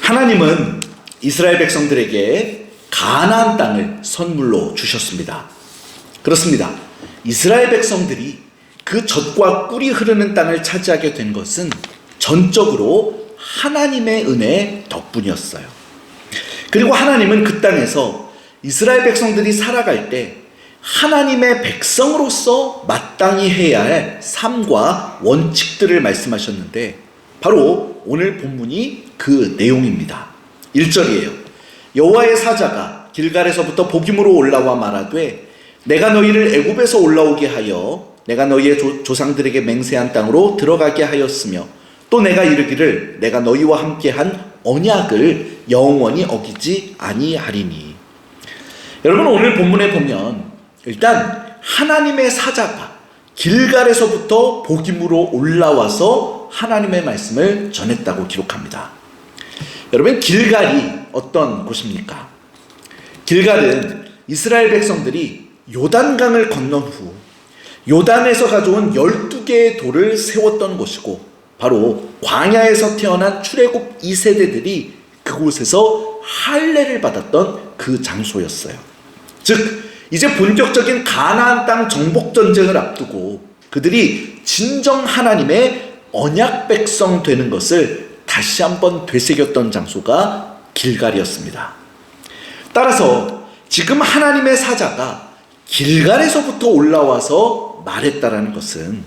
하나님은 이스라엘 백성들에게 가나안 땅을 선물로 주셨습니다. 그렇습니다. 이스라엘 백성들이 그 젖과 꿀이 흐르는 땅을 차지하게 된 것은 전적으로 하나님의 은혜 덕분이었어요. 그리고 하나님은 그 땅에서 이스라엘 백성들이 살아갈 때 하나님의 백성으로서 마땅히 해야 할 삶과 원칙들을 말씀하셨는데 바로 오늘 본문이 그 내용입니다. 1절이에요. 여호와의 사자가 길갈에서부터 복임으로 올라와 말하되 내가 너희를 애굽에서 올라오게 하여 내가 너희의 조상들에게 맹세한 땅으로 들어가게 하였으며 또 내가 이르기를 내가 너희와 함께한 언약을 영원히 어기지 아니하리니. 여러분, 오늘 본문에 보면 일단 하나님의 사자가 길갈에서부터 복임으로 올라와서 하나님의 말씀을 전했다고 기록합니다. 여러분, 길갈이 어떤 곳입니까? 길갈은 이스라엘 백성들이 요단강을 건넌 후 요단에서 가져온 12개의 돌을 세웠던 곳이고 바로 광야에서 태어난 출애굽 2세대들이 그곳에서 할례를 받았던 그 장소였어요. 즉 이제 본격적인 가나안 땅 정복 전쟁을 앞두고 그들이 진정 하나님의 언약 백성 되는 것을 다시 한번 되새겼던 장소가 길갈이었습니다. 따라서 지금 하나님의 사자가 길갈에서부터 올라와서 말했다라는 것은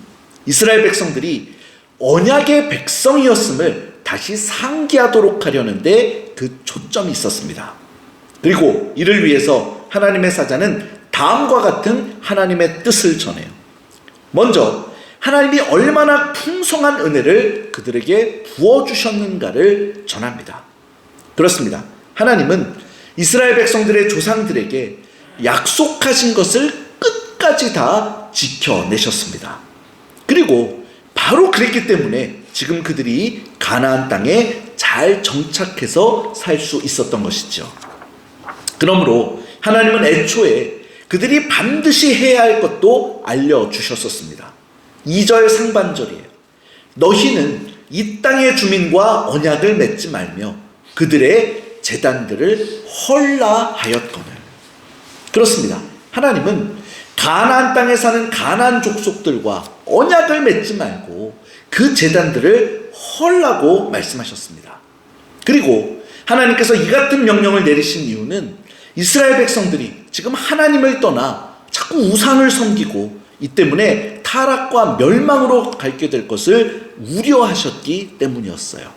이스라엘 백성들이 언약의 백성이었음을 다시 상기하도록 하려는데 그 초점이 있었습니다. 그리고 이를 위해서 하나님의 사자는 다음과 같은 하나님의 뜻을 전해요. 먼저 하나님이 얼마나 풍성한 은혜를 그들에게 부어주셨는가를 전합니다. 그렇습니다. 하나님은 이스라엘 백성들의 조상들에게 약속하신 것을 끝까지 다 지켜내셨습니다. 그리고 바로 그랬기 때문에 지금 그들이 가나안 땅에 잘 정착해서 살 수 있었던 것이죠. 그러므로 하나님은 애초에 그들이 반드시 해야 할 것도 알려주셨었습니다. 2절 상반절이에요. 너희는 이 땅의 주민과 언약을 맺지 말며 그들의 제단들을 헐라하였거늘. 그렇습니다. 하나님은 가나안 땅에 사는 가나안 족속들과 언약을 맺지 말고 그 제단들을 헐라고 말씀하셨습니다. 그리고 하나님께서 이 같은 명령을 내리신 이유는 이스라엘 백성들이 지금 하나님을 떠나 자꾸 우상을 섬기고 이 때문에 타락과 멸망으로 갈게 될 것을 우려하셨기 때문이었어요.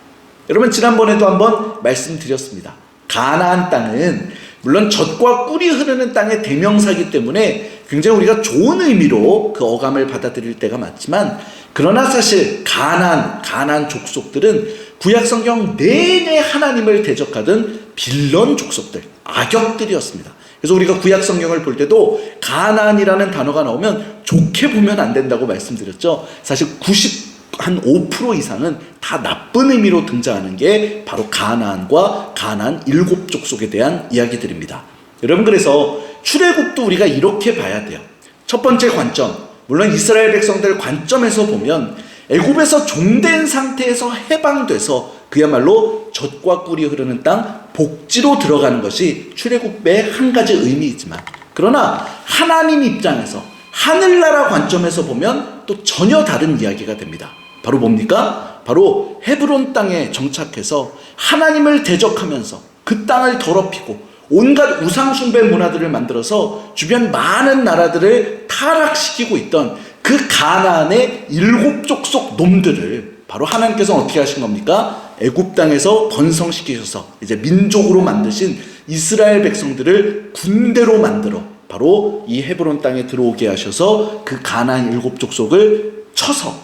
여러분, 지난번에도 한번 말씀드렸습니다. 가나안 땅은 물론 젖과 꿀이 흐르는 땅의 대명사이기 때문에 굉장히 우리가 좋은 의미로 그 어감을 받아들일 때가 많지만 그러나 사실 가나안 족속들은 구약 성경 내내 하나님을 대적하던 빌런 족속들, 악역들이었습니다. 그래서 우리가 구약 성경을 볼 때도 가나안이라는 단어가 나오면 좋게 보면 안 된다고 말씀드렸죠. 사실 95% 이상은 다 나쁜 의미로 등장하는 게 바로 가나안과 가나안 7족속에 대한 이야기들입니다. 여러분, 그래서 출애굽도 우리가 이렇게 봐야 돼요. 첫 번째 관점, 물론 이스라엘 백성들 관점에서 보면 애굽에서 종된 상태에서 해방돼서 그야말로 젖과 꿀이 흐르는 땅 복지로 들어가는 것이 출애굽의 한 가지 의미이지만 그러나 하나님 입장에서 하늘나라 관점에서 보면 또 전혀 다른 이야기가 됩니다. 바로 뭡니까? 바로 헤브론 땅에 정착해서 하나님을 대적하면서 그 땅을 더럽히고 온갖 우상숭배 문화들을 만들어서 주변 많은 나라들을 타락시키고 있던 그 가나안의 7족속 놈들을 바로 하나님께서는 어떻게 하신 겁니까? 애굽 땅에서 번성시키셔서 이제 민족으로 만드신 이스라엘 백성들을 군대로 만들어 바로 이 헤브론 땅에 들어오게 하셔서 그 가나안 7족속을 쳐서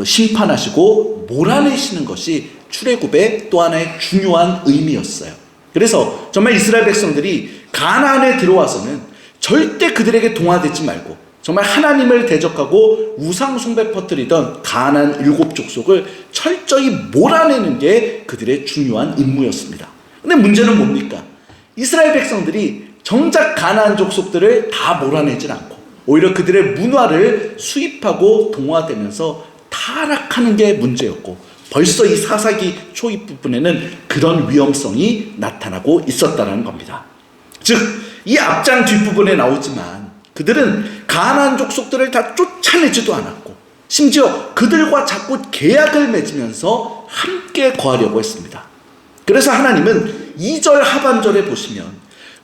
심판하시고 몰아내시는 것이 출애굽의 또 하나의 중요한 의미였어요. 그래서 정말 이스라엘 백성들이 가나안에 들어와서는 절대 그들에게 동화되지 말고 정말 하나님을 대적하고 우상숭배 퍼뜨리던 가나안 7족속을 철저히 몰아내는 게 그들의 중요한 임무였습니다. 근데 문제는 뭡니까? 이스라엘 백성들이 정작 가나안 족속들을 다 몰아내질 않고 오히려 그들의 문화를 수입하고 동화되면서 타락하는 게 문제였고 벌써 이 4세기 초입 부분에는 그런 위험성이 나타나고 있었다는 겁니다. 즉, 이 앞장 뒷부분에 나오지만 그들은 가나안 족속들을 다 쫓아내지도 않았고 심지어 그들과 자꾸 계약을 맺으면서 함께 거하려고 했습니다. 그래서 하나님은 2절 하반절에 보시면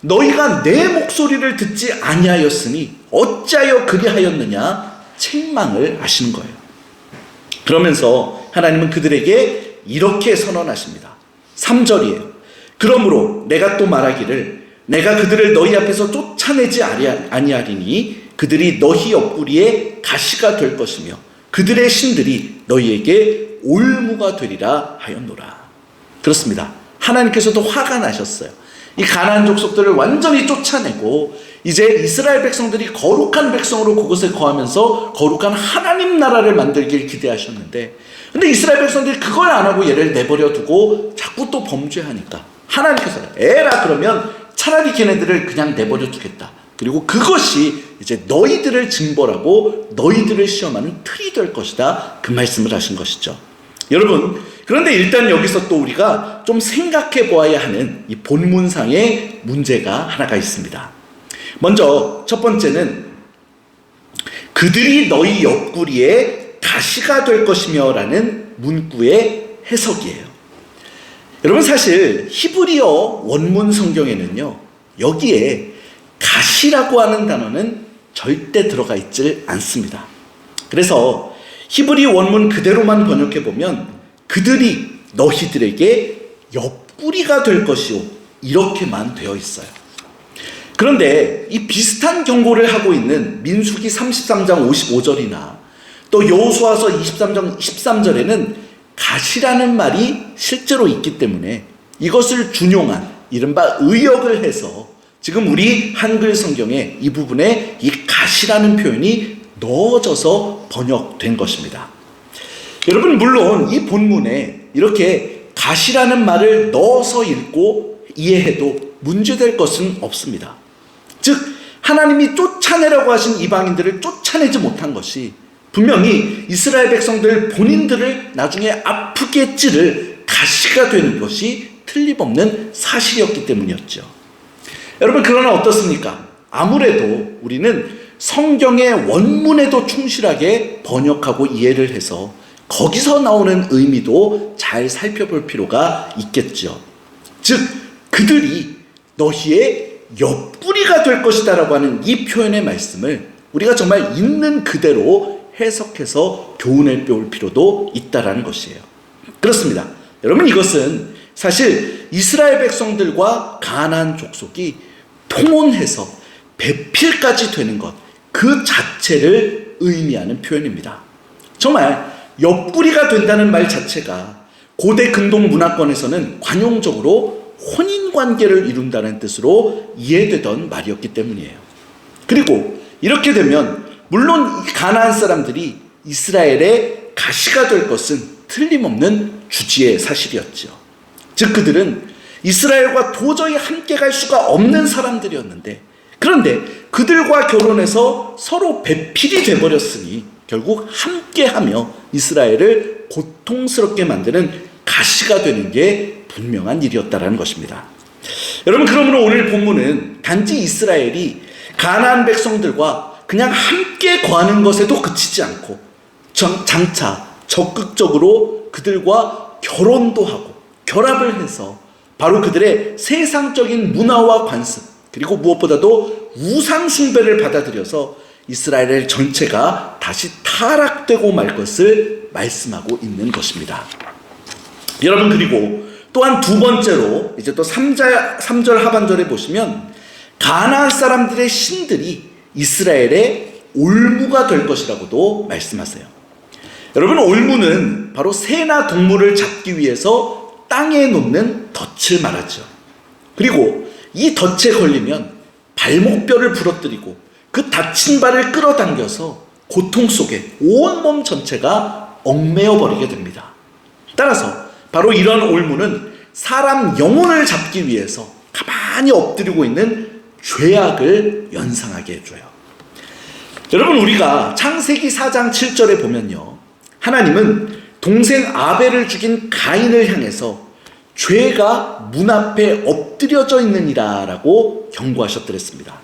너희가 내 목소리를 듣지 아니하였으니 어찌하여 그리하였느냐 책망을 하시는 거예요. 그러면서 하나님은 그들에게 이렇게 선언하십니다. 3절이에요. 그러므로 내가 또 말하기를 내가 그들을 너희 앞에서 쫓아내지 아니하리니 그들이 너희 옆구리에 가시가 될 것이며 그들의 신들이 너희에게 올무가 되리라 하였노라. 그렇습니다. 하나님께서도 화가 나셨어요. 이 가나안 족속들을 완전히 쫓아내고 이제 이스라엘 백성들이 거룩한 백성으로 그곳에 거하면서 거룩한 하나님 나라를 만들길 기대하셨는데, 근데 이스라엘 백성들이 그걸 안 하고 얘를 내버려 두고 자꾸 또 범죄하니까 하나님께서 에라, 그러면 차라리 걔네들을 그냥 내버려 두겠다. 그리고 그것이 이제 너희들을 징벌하고 너희들을 시험하는 틀이 될 것이다. 그 말씀을 하신 것이죠. 여러분, 그런데 일단 여기서 또 우리가 좀 생각해 보아야 하는 이 본문상의 문제가 하나가 있습니다. 먼저 첫 번째는 그들이 너희 옆구리에 가시가 될 것이며 라는 문구의 해석이에요. 여러분, 사실 히브리어 원문 성경에는요, 여기에 가시라고 하는 단어는 절대 들어가 있질 않습니다. 그래서 히브리 원문 그대로만 번역해 보면 그들이 너희들에게 옆구리가 될 것이요, 이렇게만 되어 있어요. 그런데 이 비슷한 경고를 하고 있는 민수기 33장 55절이나 또 여호수아서 23장 13절에는 가시라는 말이 실제로 있기 때문에 이것을 준용한 이른바 의역을 해서 지금 우리 한글 성경에 이 부분에 이 가시라는 표현이 넣어져서 번역된 것입니다. 여러분, 물론 이 본문에 이렇게 가시라는 말을 넣어서 읽고 이해해도 문제될 것은 없습니다. 즉, 하나님이 쫓아내라고 하신 이방인들을 쫓아내지 못한 것이 분명히 이스라엘 백성들 본인들을 나중에 아프게 찌를 가시가 되는 것이 틀림없는 사실이었기 때문이었죠. 여러분, 그러나 어떻습니까? 아무래도 우리는 성경의 원문에도 충실하게 번역하고 이해를 해서 거기서 나오는 의미도 잘 살펴볼 필요가 있겠죠. 즉, 그들이 너희의 옆구리가 될 것이다 라고 하는 이 표현의 말씀을 우리가 정말 있는 그대로 해석해서 교훈을 배울 필요도 있다라는 것이에요. 그렇습니다. 여러분, 이것은 사실 이스라엘 백성들과 가나안 족속이 통혼해서 배필까지 되는 것, 그 자체를 의미하는 표현입니다. 정말 옆구리가 된다는 말 자체가 고대 근동 문화권에서는 관용적으로 혼인관계를 이룬다는 뜻으로 이해되던 말이었기 때문이에요. 그리고 이렇게 되면 물론 가나안 사람들이 이스라엘의 가시가 될 것은 틀림없는 주지의 사실이었죠. 즉, 그들은 이스라엘과 도저히 함께 갈 수가 없는 사람들이었는데, 그런데 그들과 결혼해서 서로 배필이 돼버렸으니 결국 함께하며 이스라엘을 고통스럽게 만드는 가시가 되는 게 분명한 일이었다는 것입니다. 여러분, 그러므로 오늘 본문은 단지 이스라엘이 가나안 백성들과 그냥 함께 거하는 것에도 그치지 않고 장차 적극적으로 그들과 결혼도 하고 결합을 해서 바로 그들의 세상적인 문화와 관습, 그리고 무엇보다도 우상 숭배를 받아들여서 이스라엘 전체가 다시 타락되고 말 것을 말씀하고 있는 것입니다. 여러분, 그리고 또한 두 번째로 이제 또 3절 하반절에 보시면 가나안 사람들의 신들이 이스라엘의 올무가 될 것이라고도 말씀하세요. 여러분, 올무는 바로 새나 동물을 잡기 위해서 땅에 놓는 덫을 말하죠. 그리고 이 덫에 걸리면 발목뼈를 부러뜨리고 그 다친 발을 끌어당겨서 고통 속에 온몸 전체가 얽매여 버리게 됩니다. 따라서 바로 이런 올무는 사람 영혼을 잡기 위해서 가만히 엎드리고 있는 죄악을 연상하게 해줘요. 여러분, 우리가 창세기 4장 7절에 보면요, 하나님은 동생 아벨을 죽인 가인을 향해서 죄가 문 앞에 엎드려져 있느니라 라고 경고하셨더랬습니다.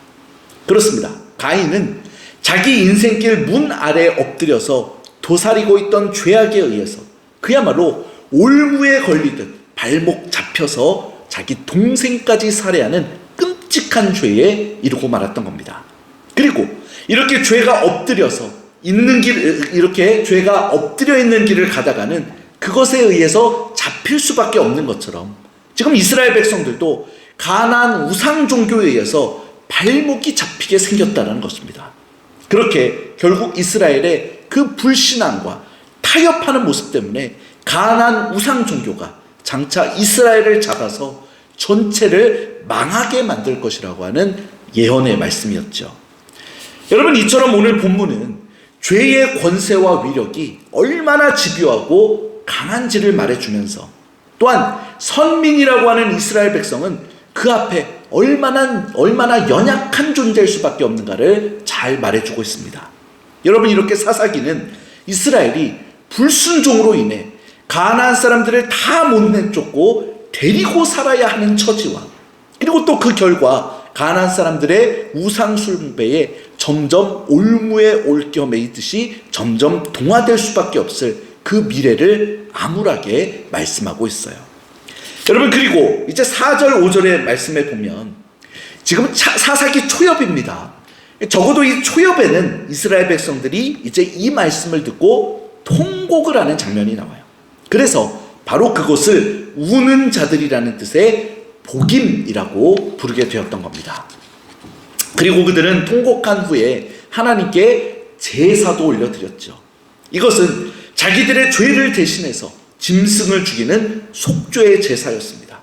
그렇습니다. 가인은 자기 인생길 문 아래에 엎드려서 도사리고 있던 죄악에 의해서 그야말로 올무에 걸리듯 발목 잡혀서 자기 동생까지 살해하는 끔찍한 죄에 이르고 말았던 겁니다. 그리고 이렇게 죄가 엎드려서 있는 길, 이렇게 죄가 엎드려 있는 길을 가다가는 그것에 의해서 잡힐 수밖에 없는 것처럼 지금 이스라엘 백성들도 가나안 우상 종교에 의해서 발목이 잡히게 생겼다는 것입니다. 그렇게 결국 이스라엘의 그 불신앙과 타협하는 모습 때문에 가나안 우상 종교가 장차 이스라엘을 잡아서 전체를 망하게 만들 것이라고 하는 예언의 말씀이었죠. 여러분, 이처럼 오늘 본문은 죄의 권세와 위력이 얼마나 집요하고 강한지를 말해주면서 또한 선민이라고 하는 이스라엘 백성은 그 앞에 얼마나 연약한 존재일 수밖에 없는가를 잘 말해주고 있습니다. 여러분, 이렇게 사사기는 이스라엘이 불순종으로 인해 가나안 사람들을 다 못 내쫓고 데리고 살아야 하는 처지와 그리고 또 그 결과 가나안 사람들의 우상 숭배에 점점 올무에 옮겨 매이듯이 점점 동화될 수밖에 없을 그 미래를 암울하게 말씀하고 있어요. 여러분, 그리고 이제 4절 5절의 말씀에 보면 지금 사사기 초엽입니다. 적어도 이 초엽에는 이스라엘 백성들이 이제 이 말씀을 듣고 통곡을 하는 장면이 나와요. 그래서 바로 그것을 우는 자들이라는 뜻의 복임이라고 부르게 되었던 겁니다. 그리고 그들은 통곡한 후에 하나님께 제사도 올려드렸죠. 이것은 자기들의 죄를 대신해서 짐승을 죽이는 속죄의 제사였습니다.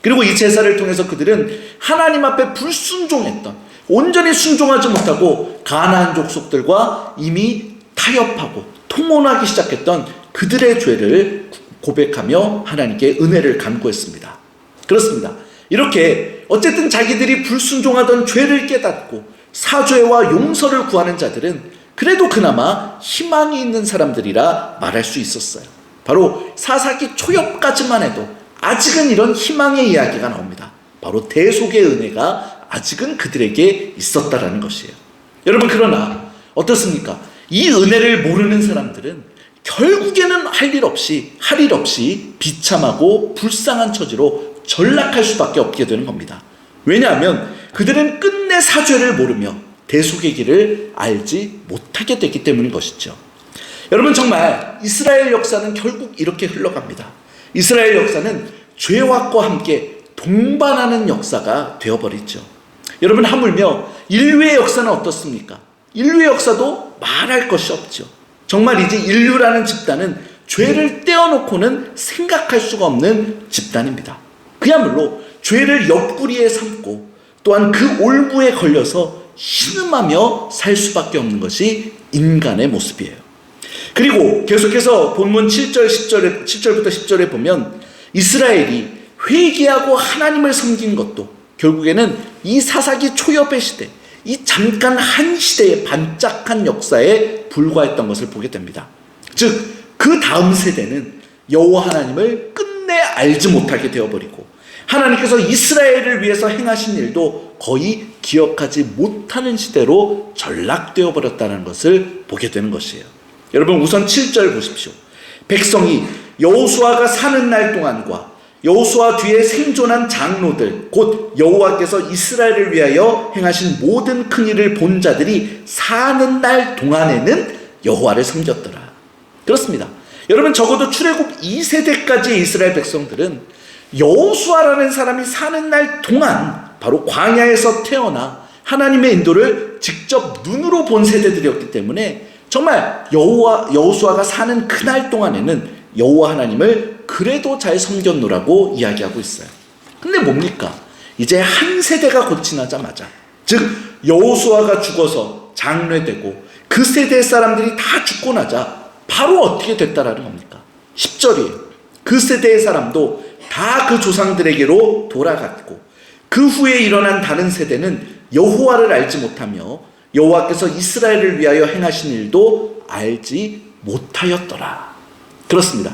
그리고 이 제사를 통해서 그들은 하나님 앞에 불순종했던, 온전히 순종하지 못하고 가나안 족속들과 이미 타협하고 통혼하기 시작했던 그들의 죄를 고백하며 하나님께 은혜를 간구했습니다. 그렇습니다. 이렇게 어쨌든 자기들이 불순종하던 죄를 깨닫고 사죄와 용서를 구하는 자들은 그래도 그나마 희망이 있는 사람들이라 말할 수 있었어요. 바로 사사기 초엽까지만 해도 아직은 이런 희망의 이야기가 나옵니다. 바로 대속의 은혜가 아직은 그들에게 있었다라는 것이에요. 여러분, 그러나 어떻습니까? 이 은혜를 모르는 사람들은 결국에는 할 일 없이 비참하고 불쌍한 처지로 전락할 수밖에 없게 되는 겁니다. 왜냐하면 그들은 끝내 사죄를 모르며 대속의 길을 알지 못하게 되기 때문인 것이죠. 여러분, 정말 이스라엘 역사는 결국 이렇게 흘러갑니다. 이스라엘 역사는 죄악과 함께 동반하는 역사가 되어버리죠. 여러분, 하물며 인류의 역사는 어떻습니까? 인류의 역사도 말할 것이 없죠. 정말 이제 인류라는 집단은 죄를 떼어놓고는 생각할 수가 없는 집단입니다. 그야말로 죄를 옆구리에 삼고 또한 그 올무에 걸려서 신음하며 살 수밖에 없는 것이 인간의 모습이에요. 그리고 계속해서 본문 7절부터 10절에 보면 이스라엘이 회개하고 하나님을 섬긴 것도 결국에는 이 사사기 초엽의 시대, 이 잠깐 한 시대의 반짝한 역사에 불과했던 것을 보게 됩니다. 즉, 그 다음 세대는 여호와 하나님을 끝내 알지 못하게 되어버리고 하나님께서 이스라엘을 위해서 행하신 일도 거의 기억하지 못하는 시대로 전락되어 버렸다는 것을 보게 되는 것이에요. 여러분, 우선 7절 보십시오. 백성이 여호수아가 사는 날 동안과 여호수아 뒤에 생존한 장로들 곧 여호와께서 이스라엘을 위하여 행하신 모든 큰 일을 본 자들이 사는 날 동안에는 여호와를 섬겼더라. 그렇습니다. 여러분, 적어도 출애굽 2세대까지의 이스라엘 백성들은 여호수아라는 사람이 사는 날 동안 바로 광야에서 태어나 하나님의 인도를 직접 눈으로 본 세대들이었기 때문에 정말 여호수아가 사는 그날 동안에는 여호와 하나님을 그래도 잘 섬겼노라고 이야기하고 있어요. 근데 뭡니까? 이제 한 세대가 곧 지나자마자, 즉 여호수아가 죽어서 장례되고 그 세대 사람들이 다 죽고 나자 바로 어떻게 됐다라는 겁니까? 10절이에요. 그 세대의 사람도 다 그 조상들에게로 돌아갔고 그 후에 일어난 다른 세대는 여호와를 알지 못하며 여호와께서 이스라엘을 위하여 행하신 일도 알지 못하였더라. 그렇습니다.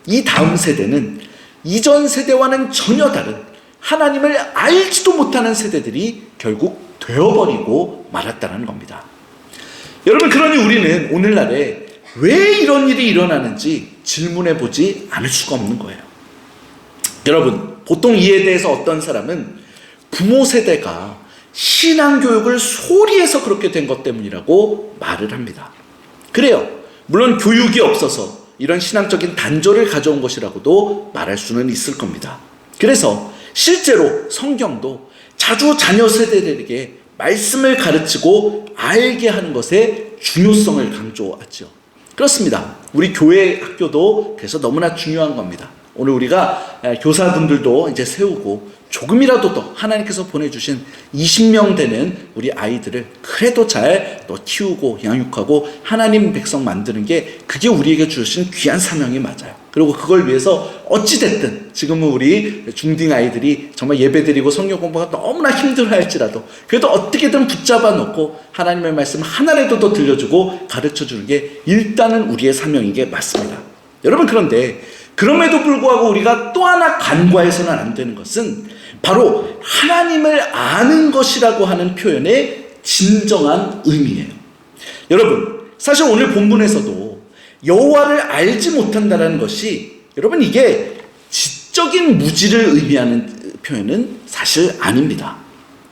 이 다음 세대는 이전 세대와는 전혀 다른 하나님을 알지도 못하는 세대들이 결국 되어버리고 말았다는 겁니다. 여러분, 그러니 우리는 오늘날에 왜 이런 일이 일어나는지 질문해 보지 않을 수가 없는 거예요. 여러분, 보통 이에 대해서 어떤 사람은 부모 세대가 신앙교육을 소홀히 해서 그렇게 된 것 때문이라고 말을 합니다. 그래요. 물론 교육이 없어서 이런 신앙적인 단절을 가져온 것이라고도 말할 수는 있을 겁니다. 그래서 실제로 성경도 자주 자녀 세대들에게 말씀을 가르치고 알게 하는 것의 중요성을 강조하죠. 그렇습니다. 우리 교회 학교도 그래서 너무나 중요한 겁니다. 오늘 우리가 교사분들도 이제 세우고 조금이라도 더 하나님께서 보내주신 20명 되는 우리 아이들을 그래도 잘 또 키우고 양육하고 하나님 백성 만드는 게 그게 우리에게 주신 귀한 사명이 맞아요. 그리고 그걸 위해서 어찌됐든 지금은 우리 중딩 아이들이 정말 예배드리고 성경 공부가 너무나 힘들어 할지라도 그래도 어떻게든 붙잡아 놓고 하나님의 말씀 하나라도 더 들려주고 가르쳐주는 게 일단은 우리의 사명인 게 맞습니다. 여러분, 그런데 그럼에도 불구하고 우리가 또 하나 간과해서는 안 되는 것은 바로 하나님을 아는 것이라고 하는 표현의 진정한 의미예요. 여러분, 사실 오늘 본문에서도 여호와를 알지 못한다는 것이 여러분 이게 지적인 무지를 의미하는 표현은 사실 아닙니다.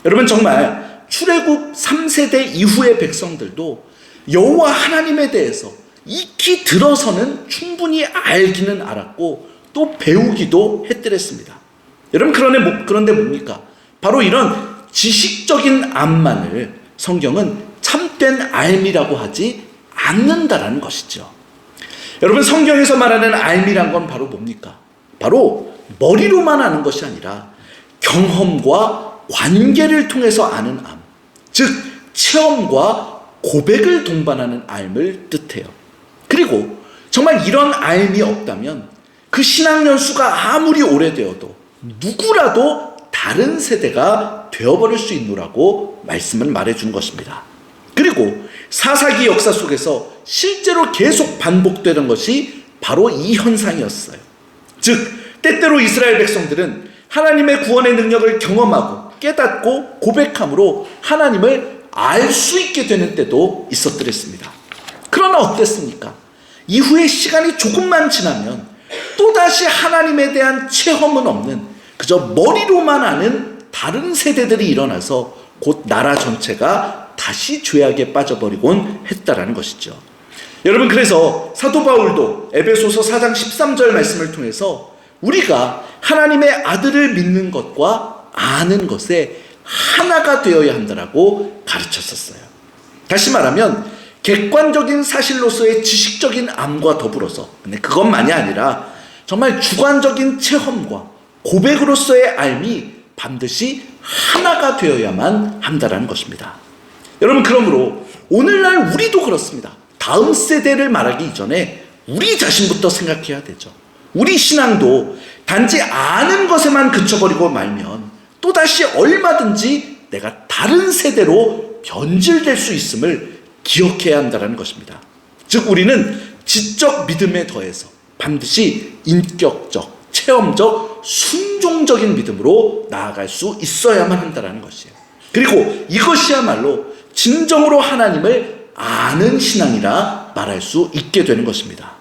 여러분, 정말 출애굽 3세대 이후의 백성들도 여호와 하나님에 대해서 익히 들어서는 충분히 알기는 알았고 또 배우기도 했더랬습니다. 여러분, 그런데 뭡니까? 바로 이런 지식적인 암만을 성경은 참된 알미라고 하지 않는다라는 것이죠. 여러분, 성경에서 말하는 알미란 건 바로 뭡니까? 바로 머리로만 아는 것이 아니라 경험과 관계를 통해서 아는 암, 즉 체험과 고백을 동반하는 알을 뜻해요. 그리고 정말 이런 알미 없다면 그 신앙 연수가 아무리 오래되어도 누구라도 다른 세대가 되어버릴 수 있노라고 말씀을 말해준 것입니다. 그리고 사사기 역사 속에서 실제로 계속 반복되는 것이 바로 이 현상이었어요. 즉, 때때로 이스라엘 백성들은 하나님의 구원의 능력을 경험하고 깨닫고 고백함으로 하나님을 알 수 있게 되는 때도 있었더랬습니다. 그러나 어땠습니까? 이후에 시간이 조금만 지나면 또다시 하나님에 대한 체험은 없는 그저 머리로만 아는 다른 세대들이 일어나서 곧 나라 전체가 다시 죄악에 빠져버리곤 했다라는 것이죠. 여러분, 그래서 사도 바울도 에베소서 4장 13절 말씀을 통해서 우리가 하나님의 아들을 믿는 것과 아는 것에 하나가 되어야 한다라고 가르쳤었어요. 다시 말하면 객관적인 사실로서의 지식적인 암과 더불어서, 근데 그것만이 아니라 정말 주관적인 체험과 고백으로서의 알미 반드시 하나가 되어야만 한다라는 것입니다. 여러분, 그러므로 오늘날 우리도 그렇습니다. 다음 세대를 말하기 이전에 우리 자신부터 생각해야 되죠. 우리 신앙도 단지 아는 것에만 그쳐버리고 말면 또다시 얼마든지 내가 다른 세대로 변질될 수 있음을 기억해야 한다는 것입니다. 즉, 우리는 지적 믿음에 더해서 반드시 인격적, 체험적, 순종적인 믿음으로 나아갈 수 있어야만 한다는 것이에요. 그리고 이것이야말로 진정으로 하나님을 아는 신앙이라 말할 수 있게 되는 것입니다.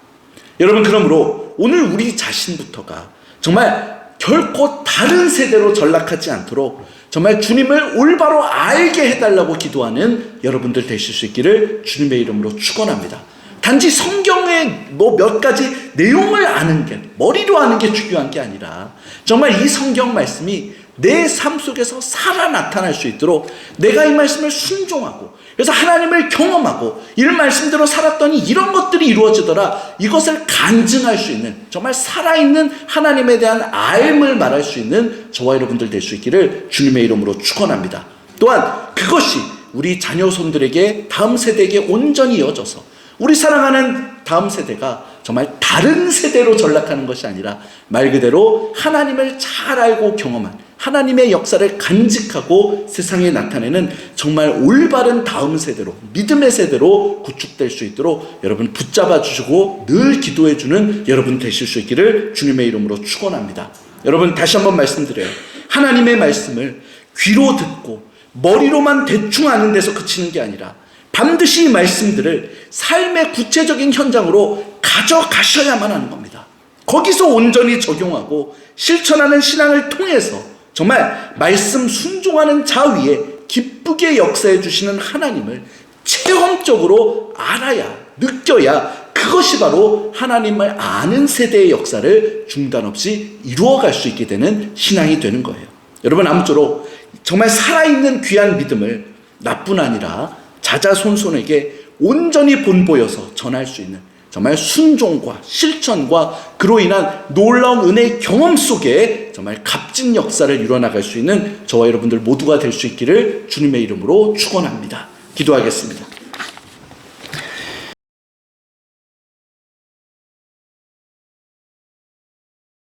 여러분, 그러므로 오늘 우리 자신부터가 정말 결코 다른 세대로 전락하지 않도록 정말 주님을 올바로 알게 해달라고 기도하는 여러분들 되실 수 있기를 주님의 이름으로 축원합니다. 단지 성경의 몇 가지 내용을 아는 게, 머리로 아는 게 중요한 게 아니라 정말 이 성경 말씀이 내 삶 속에서 살아 나타날 수 있도록 내가 이 말씀을 순종하고, 그래서 하나님을 경험하고 이 말씀대로 살았더니 이런 것들이 이루어지더라, 이것을 간증할 수 있는 정말 살아있는 하나님에 대한 알을 말할 수 있는 저와 여러분들 될 수 있기를 주님의 이름으로 축원합니다. 또한 그것이 우리 자녀손들에게, 다음 세대에게 온전히 이어져서 우리 사랑하는 다음 세대가 정말 다른 세대로 전락하는 것이 아니라 말 그대로 하나님을 잘 알고 경험한, 하나님의 역사를 간직하고 세상에 나타내는 정말 올바른 다음 세대로, 믿음의 세대로 구축될 수 있도록 여러분 붙잡아 주시고 늘 기도해 주는 여러분 되실 수 있기를 주님의 이름으로 축원합니다. 여러분 다시 한번 말씀드려요. 하나님의 말씀을 귀로 듣고 머리로만 대충 아는 데서 그치는 게 아니라 반드시 이 말씀들을 삶의 구체적인 현장으로 가져가셔야만 하는 겁니다. 거기서 온전히 적용하고 실천하는 신앙을 통해서 정말 말씀 순종하는 자 위에 기쁘게 역사해 주시는 하나님을 체험적으로 알아야, 느껴야 그것이 바로 하나님을 아는 세대의 역사를 중단 없이 이루어갈 수 있게 되는 신앙이 되는 거예요. 여러분 아무쪼록 정말 살아있는 귀한 믿음을 나뿐 아니라 자자손손에게 온전히 본보여서 전할 수 있는 정말 순종과 실천과 그로 인한 놀라운 은혜의 경험 속에 정말 값진 역사를 이뤄나갈 수 있는 저와 여러분들 모두가 될 수 있기를 주님의 이름으로 축원합니다. 기도하겠습니다.